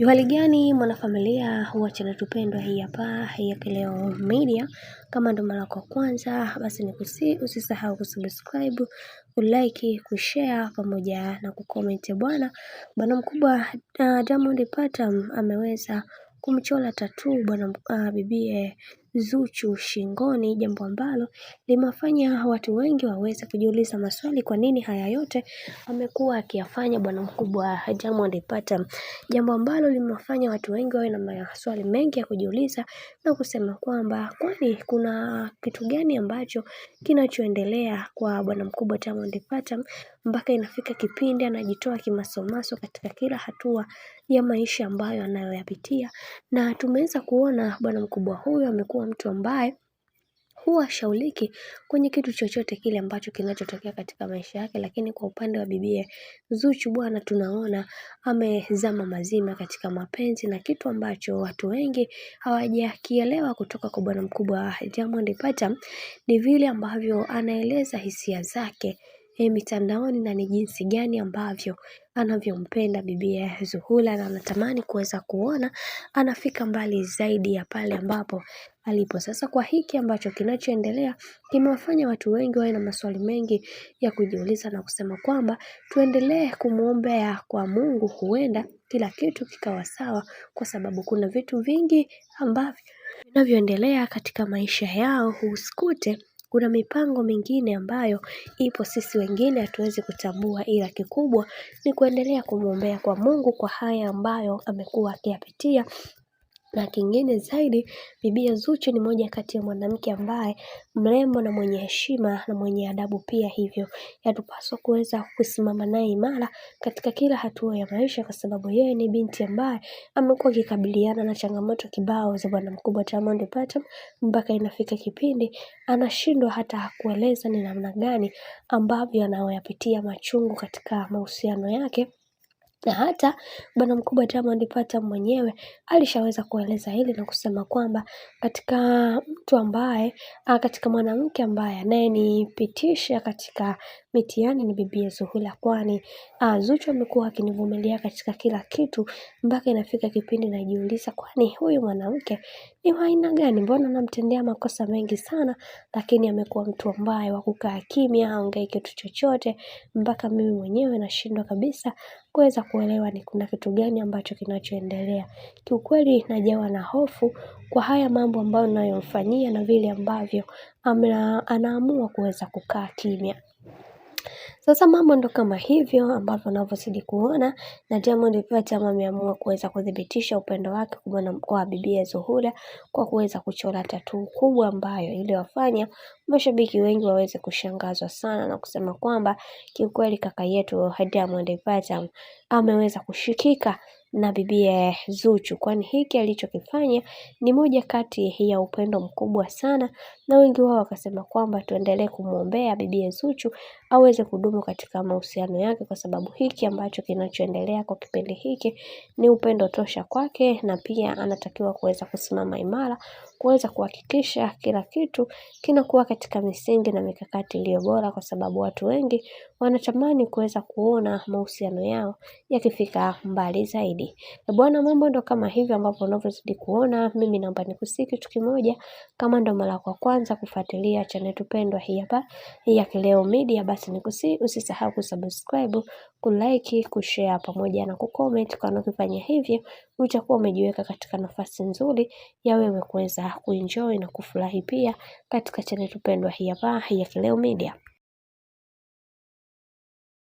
Hali gani mwanafamilia wa channel tupendwa hii hapa ya Kileo Media. Kama ndo mara kwa kwanza basi usisahau kusubscribe, kulike, kushare pamoja na kucomment. Bwana mkubwa Diamond Platnumz ameweza kumchora tattoo bibie Zuchu shingoni, jambo ambalo limefanya watu wengi waweze kujiuliza maswali, kwa nini haya yote amekuwa akiyafanya bwana mkubwa Diamond Platnumz. Jambo ambalo limewafanya watu wengi wawe na maswali mengi ya kujiuliza na kusema kwamba kwani kuna kitu gani ambacho kinachoendelea kwa bwana mkubwa Diamond Platnumz mpaka inafika kipindi anajitoa kimasomaso katika kila hatua ya maisha ambayo anayoyapitia. Na tumeweza kuona bwana mkubwa huyu amekuwa mtu ambaye huwa shauliki kwenye kitu chochote kile ambacho kinachotokea katika maisha yake. Lakini kwa upande wa bibie Zuchu bwana, tunaona amezama mazima katika mapenzi, na kitu ambacho watu wengi hawajakielewa kutoka kwa bwana mkubwa Diamond Platnumz ni vile ambavyo anaeleza hisia zake mitandaoni, na ni jinsi gani ambavyo anavyompenda bibie Zuhura, na anatamani kuweza kuona anafika mbali zaidi ya pale ambapo alipo sasa. Kwa hiki ambacho kinachoendelea kimewafanya watu wengi wawe na maswali mengi ya kujiuliza na kusema kwamba tuendelee kumuombea kwa Mungu, huenda kila kitu kikawa sawa, kwa sababu kuna vitu vingi ambavyo vinavyoendelea katika maisha yao. Usikute kuna mipango mingine ambayo ipo, sisi wengine hatuwezi kutambua, ila kikubwa ni kuendelea kumuombea kwa Mungu kwa haya ambayo amekuwa akiyapitia. Na kingine zaidi, bibie Zuchu ni moja kati ya mwanamke ambaye mrembo na mwenye heshima na mwenye adabu pia, hivyo yatupaswa kuweza kusimama naye imara katika kila hatua ya maisha, kwa sababu yeye ni binti ambaye amekuwa akikabiliana na changamoto kibao za bwana mkubwa Diamond Platnumz mpaka inafika kipindi anashindwa hata kueleza ni namna gani ambavyo anayoyapitia machungu katika mahusiano yake. Na hata bwana mkubwa Diamond Platnumz mwenyewe alishaweza kueleza hili na kusema kwamba katika mtu ambaye katika mwanamke ambaye anayenipitisha katika mitihani ni bibie Zuhura, kwani Zuchu amekuwa akinivumilia katika kila kitu mpaka inafika kipindi najiuliza, kwani huyu mwanamke ni wa aina gani? Mbona namtendea makosa mengi sana, lakini amekuwa mtu ambaye wa kukaa kimya, haongei kitu chochote, mpaka mimi mwenyewe nashindwa kabisa kuweza kuelewa ni kuna kitu gani ambacho kinachoendelea. Kiukweli najawa na hofu kwa haya mambo ambayo ninayomfanyia na vile ambavyo anaamua kuweza kukaa kimya. Sasa mambo ndo kama hivyo ambavyo ninavyozidi kuona, na Diamond Platnumz ameamua kuweza kudhibitisha upendo wake kwa bibie Zuhura kwa kuweza kuchora tattoo kubwa ambayo iliwafanya mashabiki wengi waweze kushangazwa sana na kusema kwamba kiukweli kaka yetu Diamond Platnumz ameweza kushikika na bibie Zuchu, kwani hiki alichokifanya ni moja kati ya upendo mkubwa sana, na wengi wao wakasema kwamba tuendelee kumuombea bibie Zuchu aweze kudumu katika mahusiano yake, kwa sababu hiki ambacho kinachoendelea kwa kipindi hiki ni upendo tosha kwake, na pia anatakiwa kuweza kusimama imara, kuweza kuhakikisha kila kitu kinakuwa katika misingi na mikakati iliyo bora, kwa sababu watu wengi wanatamani kuweza kuona mahusiano yao yakifika mbali zaidi. Bwana, mambo ndo kama hivyo ambapo unavyozidi kuona. Mimi naomba nikusihi kitu kimoja, kama ndo mara kwa kwanza kufuatilia channel tupendwa hii hapa ya Kileo Media, basi nikusihi usisahau kusubscribe, kulike, kushare pamoja na kucomment. Kwa ukifanya hivyo utakuwa umejiweka katika nafasi nzuri ya wewe kuweza kuenjoy na kufurahi pia katika channel tupendwa hii hapa ya Kileo Media.